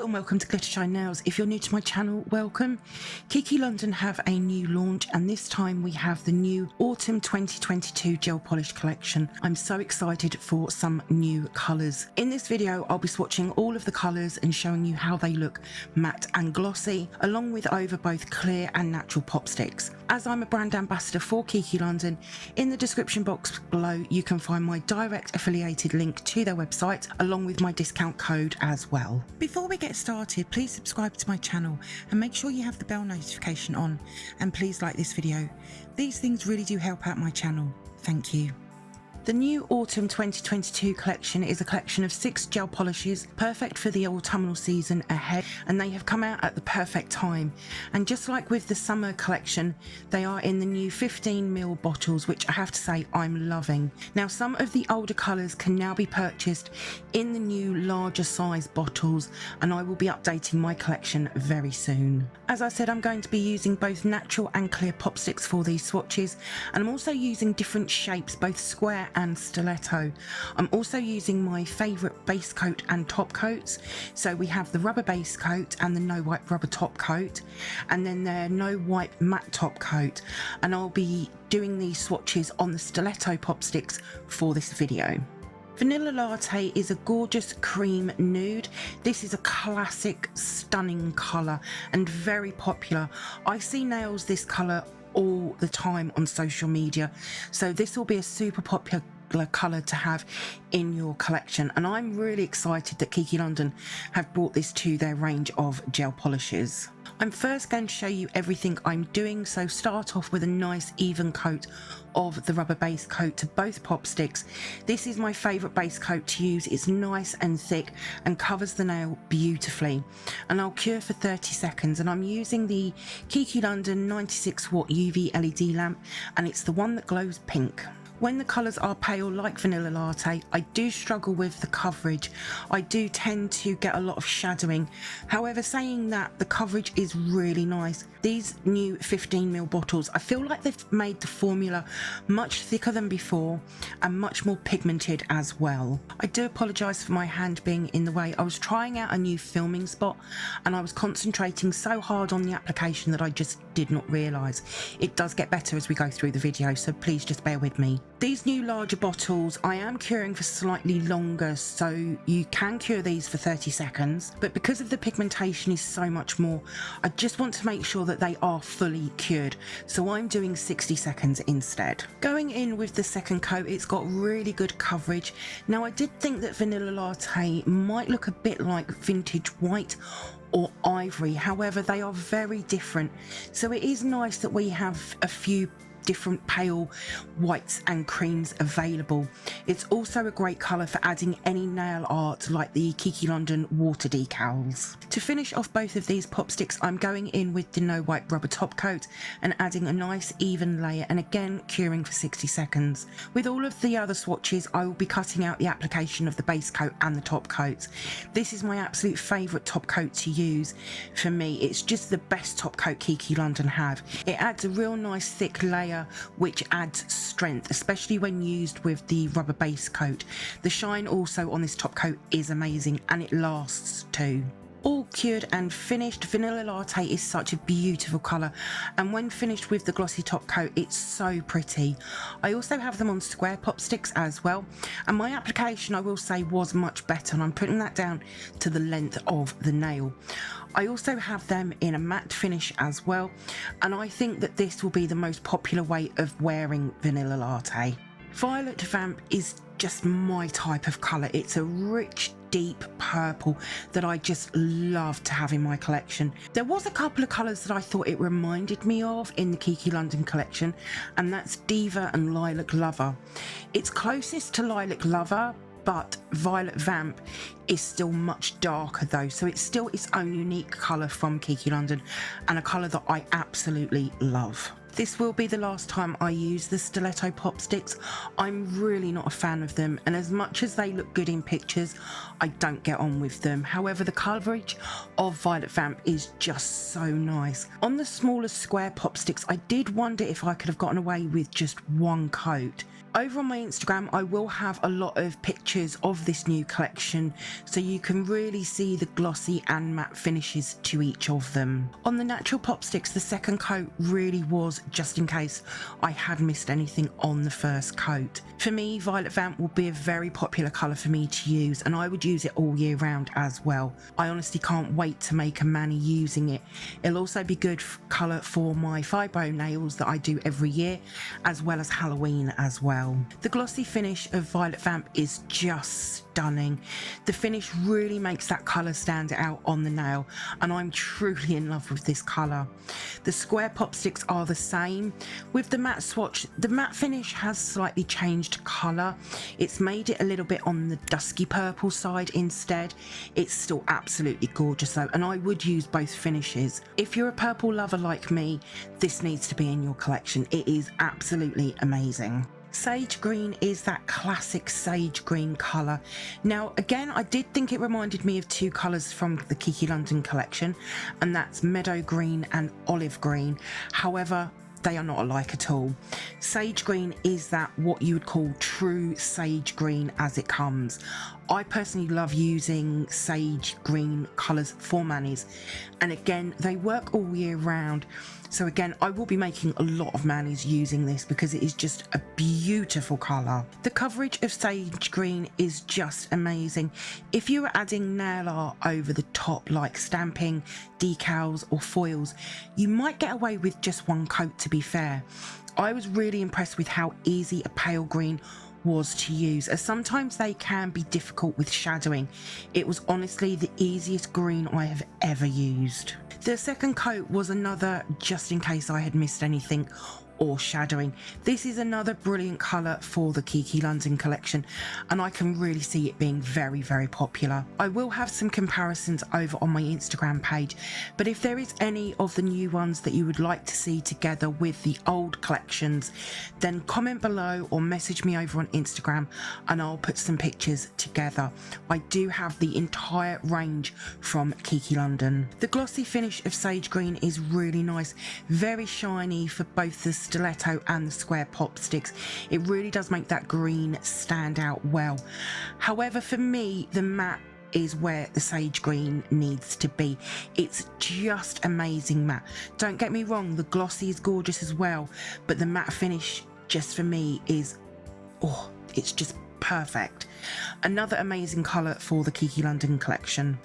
and welcome to Glittershine Nails. If you're new to my channel, welcome. Kiki London have a new launch, and this time we have the new Autumn 2022 gel polish collection. I'm so excited for some new colours. In this video I'll be swatching all of the colours and showing you how they look matte and glossy, along with over both clear and natural pop sticks. As I'm a brand ambassador for Kiki London, in the description box below you can find my direct affiliated link to their website along with my discount code as well. Before we get started, please subscribe to my channel and make sure you have the bell notification on, and please like this video. These things really do help out my channel. Thank you. The new Autumn 2022 collection is a collection of 6 gel polishes, perfect for the autumnal season ahead, and they have come out at the perfect time. And just like with the summer collection, they are in the new 15ml bottles, which I have to say I'm loving. Now, some of the older colours can now be purchased in the new larger size bottles, and I will be updating my collection very soon. As I said, I'm going to be using both natural and clear pop sticks for these swatches, and I'm also using different shapes, both square and stiletto. I'm also using my favourite base coat and top coats. So we have the rubber base coat and the no wipe rubber top coat, and then the no wipe matte top coat, and I'll be doing these swatches on the stiletto pop sticks for this video. Vanilla Latte is a gorgeous cream nude. This is a classic, stunning colour and very popular. I see nails this colour all the time on social media, so this will be a super popular colour to have in your collection, and I'm really excited that Kiki London have brought this to their range of gel polishes. I'm first going to show you everything I'm doing, so start off with a nice even coat of the rubber base coat to both pop sticks. This is my favourite base coat to use. It's nice and thick and covers the nail beautifully, and I'll cure for 30 seconds, and I'm using the Kiki London 96 watt UV LED lamp, and it's the one that glows pink. When the colours are pale like Vanilla Latte, I do struggle with the coverage. I do tend to get a lot of shadowing. However, saying that, the coverage is really nice. These new 15ml bottles, I feel like they've made the formula much thicker than before and much more pigmented as well. I do apologise for my hand being in the way. I was trying out a new filming spot and I was concentrating so hard on the application that I just did not realise. It does get better as we go through the video, so please just bear with me. These new larger bottles, I am curing for slightly longer, so you can cure these for 30 seconds, but because of the pigmentation is so much more, I just want to make sure that they are fully cured, so I'm doing 60 seconds instead. Going in with the second coat, it's got really good coverage. Now, I did think that Vanilla Latte might look a bit like vintage white or ivory, however they are very different, so it is nice that we have a few different pale whites and creams available. It's also a great colour for adding any nail art like the Kiki London water decals. To finish off both of these pop sticks, I'm going in with the no wipe rubber top coat and adding a nice even layer, and again curing for 60 seconds. With all of the other swatches, I will be cutting out the application of the base coat and the top coats. This is my absolute favourite top coat to use. For me, it's just the best top coat Kiki London have. It adds a real nice thick layer which adds strength, especially when used with the rubber base coat. The shine also on this top coat is amazing, and it lasts too. All cured and finished, Vanilla Latte is such a beautiful colour, and when finished with the glossy top coat, it's so pretty. I also have them on square pop sticks as well, and my application, I will say, was much better, and I'm putting that down to the length of the nail. I also have them in a matte finish as well, and I think that this will be the most popular way of wearing Vanilla Latte. Violet Vamp is just my type of colour. It's a rich, deep purple that I just love to have in my collection. There was a couple of colours that I thought it reminded me of in the Kiki London collection, and that's Diva and Lilac Lover. It's closest to Lilac Lover, but Violet Vamp is still much darker though, so it's still its own unique colour from Kiki London, and a colour that I absolutely love. This will be the last time I use the stiletto pop sticks. I'm really not a fan of them, and as much as they look good in pictures, I don't get on with them. However, the coverage of Violet Vamp is just so nice. On the smaller square pop sticks, I did wonder if I could have gotten away with just one coat. Over on my Instagram, I will have a lot of pictures of this new collection so you can really see the glossy and matte finishes to each of them. On the Natural Pop Sticks, the second coat really was just in case I had missed anything on the first coat. For me, Violet Vamp will be a very popular colour for me to use, and I would use it all year round as well. I honestly can't wait to make a mani using it. It'll also be good colour for my fibro nails that I do every year, as well as Halloween as well. The glossy finish of Violet Vamp is just stunning. The finish really makes that colour stand out on the nail, and I'm truly in love with this colour. The square pop sticks are the same. With the matte swatch, the matte finish has slightly changed colour. It's made it a little bit on the dusky purple side instead. It's still absolutely gorgeous though, and I would use both finishes. If you're a purple lover like me, this needs to be in your collection. It is absolutely amazing. Sage green is that classic sage green colour. Now again, I did think it reminded me of two colours from the Kiki London collection, and that's meadow green and olive green. However, they are not alike at all. Sage green is that what you would call true sage green as it comes. I personally love using sage green colours for manis, and again they work all year round. So again, I will be making a lot of manis using this because it is just a beautiful colour. The coverage of sage green is just amazing. If you are adding nail art over the top, like stamping, decals or foils, you might get away with just one coat, to be fair. I was really impressed with how easy a pale green was to use, as sometimes they can be difficult with shadowing. It was honestly the easiest green I have ever used. The second coat was another just in case I had missed anything or shadowing. This is another brilliant colour for the Kiki London collection, and I can really see it being very, very popular. I will have some comparisons over on my Instagram page, but if there is any of the new ones that you would like to see together with the old collections, then comment below or message me over on Instagram and I'll put some pictures together. I do have the entire range from Kiki London. The glossy finish of sage green is really nice, very shiny for both the stiletto and the square pop sticks. It really does make that green stand out well. However, for me, the matte is where the sage green needs to be. It's just amazing matte. Don't get me wrong, the glossy is gorgeous as well, but the matte finish just for me is, oh, it's just perfect. Another amazing colour for the Kiki London collection.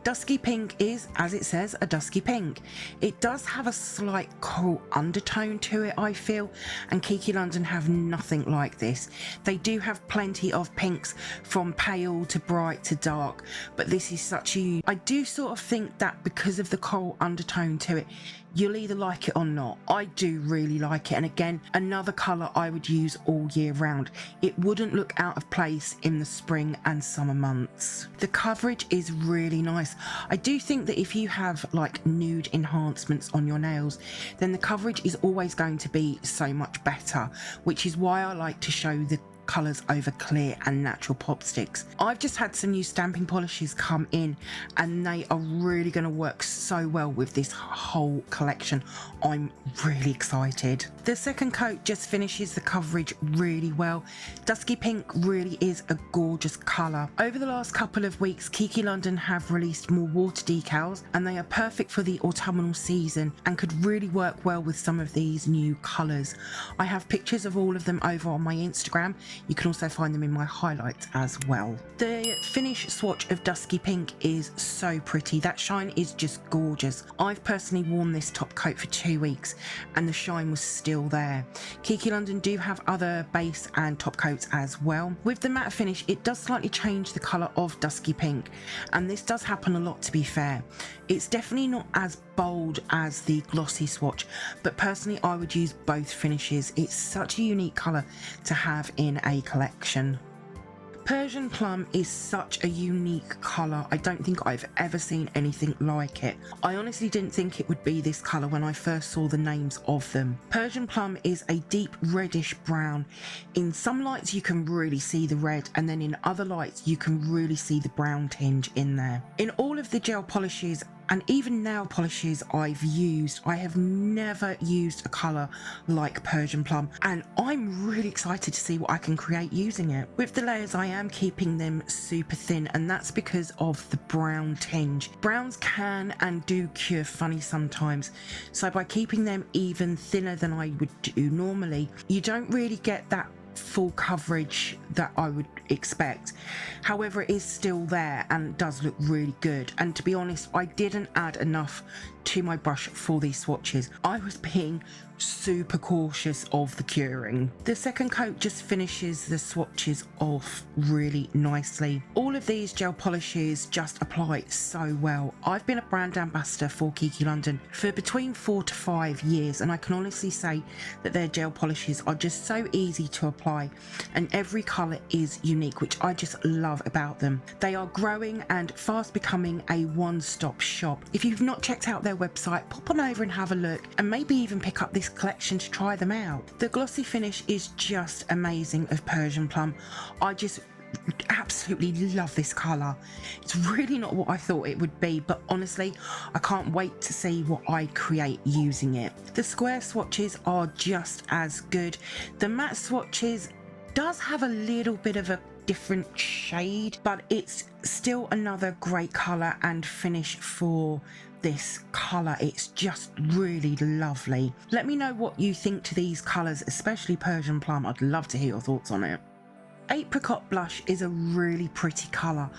Dusky pink is, as it says, a dusky pink. It does have a slight coral undertone to it, I feel, and Kiki London have nothing like this. They do have plenty of pinks from pale to bright to dark, but this is such a... I do sort of think that because of the coral undertone to it, you'll either like it or not. I do really like it, and again, another colour I would use all year round. It wouldn't look out of place in the spring and summer months. The coverage is really nice. I do think that if you have like nude enhancements on your nails, then the coverage is always going to be so much better, which is why I like to show the colours over clear and natural pop sticks. I've just had some new stamping polishes come in, and they are really going to work so well with this whole collection. I'm really excited. The second coat just finishes the coverage really well. Dusky pink really is a gorgeous colour. Over the last couple of weeks, Kiki London have released more water decals, and they are perfect for the autumnal season and could really work well with some of these new colours. I have pictures of all of them over on my Instagram. You can also find them in my highlights as well. The finish swatch of dusky pink is so pretty. That shine is just gorgeous. I've personally worn this top coat for 2 weeks and the shine was still there. Kiki London do have other base and top coats as well. With the matte finish, it does slightly change the colour of dusky pink, and this does happen a lot, to be fair. It's definitely not as bold as the glossy swatch, but personally I would use both finishes. It's such a unique colour to have in a collection. Persian plum is such a unique colour. I don't think I've ever seen anything like it. I honestly didn't think it would be this colour when I first saw the names of them. Persian plum is a deep reddish brown. In some lights you can really see the red, and then in other lights you can really see the brown tinge in there. In all of the gel polishes And even nail polishes I've used, I have never used a colour like Persian Plum, and I'm really excited to see what I can create using it. With the layers, I am keeping them super thin, and that's because of the brown tinge. Browns can and do cure funny sometimes, so by keeping them even thinner than I would do normally, you don't really get that full coverage that I would expect. However, it is still there and does look really good, and to be honest, I didn't add enough to my brush for these swatches. I was being super cautious of the curing. The second coat just finishes the swatches off really nicely. All of these gel polishes just apply so well. I've been a brand ambassador for Kiki London for between 4 to 5 years, and I can honestly say that their gel polishes are just so easy to apply, and every colour is unique, which I just love about them. They are growing and fast becoming a one-stop shop. If you've not checked out their website, pop on over and have a look, and maybe even pick up this collection to try them out. The glossy finish is just amazing of Persian Plum. I just absolutely love this colour. It's really not what I thought it would be, but honestly, I can't wait to see what I create using it. The square swatches are just as good. The matte swatches does have a little bit of a different shade, but it's still another great colour and finish for this colour. It's just really lovely. Let me know what you think to these colours, especially Persian Plum. I'd love to hear your thoughts on it. Apricot blush is a really pretty colour.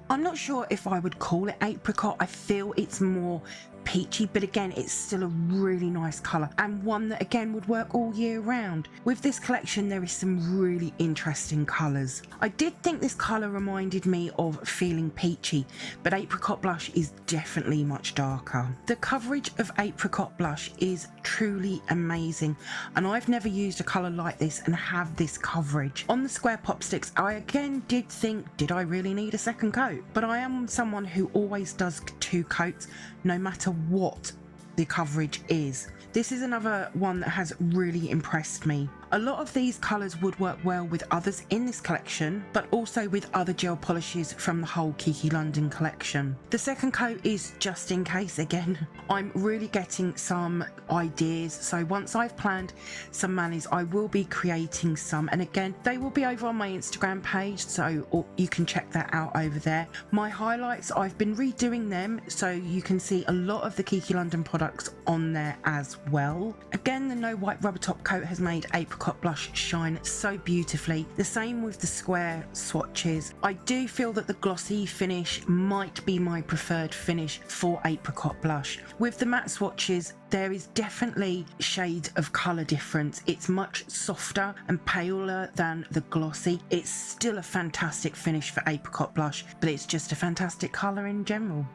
I'm not sure if I would call it apricot. I feel it's more peachy, but again, it's still a really nice colour and one that again would work all year round. With this collection, there is some really interesting colours. I did think this colour reminded me of Feeling Peachy, but apricot blush is definitely much darker. The coverage of apricot blush is truly amazing, and I've never used a colour like this and have this coverage. On the square pop sticks, I again did think, did I really need a second coat? But I am someone who always does 2 coats, no matter what the coverage is. This is another one that has really impressed me. A lot of these colours would work well with others in this collection, but also with other gel polishes from the whole Kiki London collection. The second coat is just in case again. I'm really getting some ideas, so once I've planned some manis, I will be creating some, and again, they will be over on my Instagram page, so you can check that out over there. My highlights, I've been redoing them, so you can see a lot of the Kiki London products on there as well. Again, the No White Rubber Top coat has made apricot blush shine so beautifully. The same with the square swatches. I do feel that the glossy finish might be my preferred finish for apricot blush. With the matte swatches, there is definitely shades of colour difference. It's much softer and paler than the glossy. It's still a fantastic finish for apricot blush, but it's just a fantastic colour in general.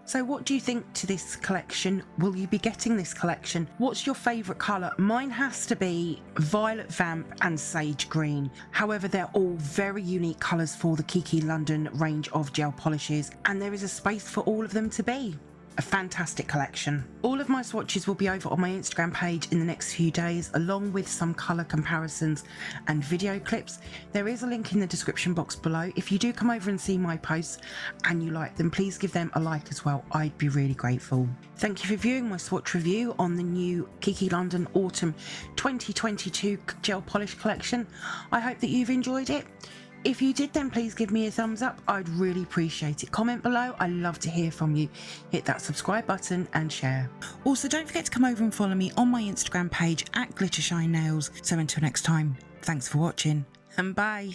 So what do you think to this collection? Will you be getting this collection? What's your favourite colour? Mine has to be Violet Vamp and Sage Green. However, they're all very unique colours for the Kiki London range of gel polishes, and there is a space for all of them to be. A fantastic collection. All of my swatches will be over on my Instagram page in the next few days, along with some colour comparisons and video clips. There is a link in the description box below. If you do come over and see my posts and you like them, please give them a like as well. I'd be really grateful. Thank you for viewing my swatch review on the new Kiki London Autumn 2022 gel polish collection. I hope that you've enjoyed it. If you did, then please give me a thumbs up. I'd really appreciate it. Comment below. I love to hear from you. Hit that subscribe button and share. Also, don't forget to come over and follow me on my Instagram page at Glittershine Nails. So until next time, thanks for watching and bye.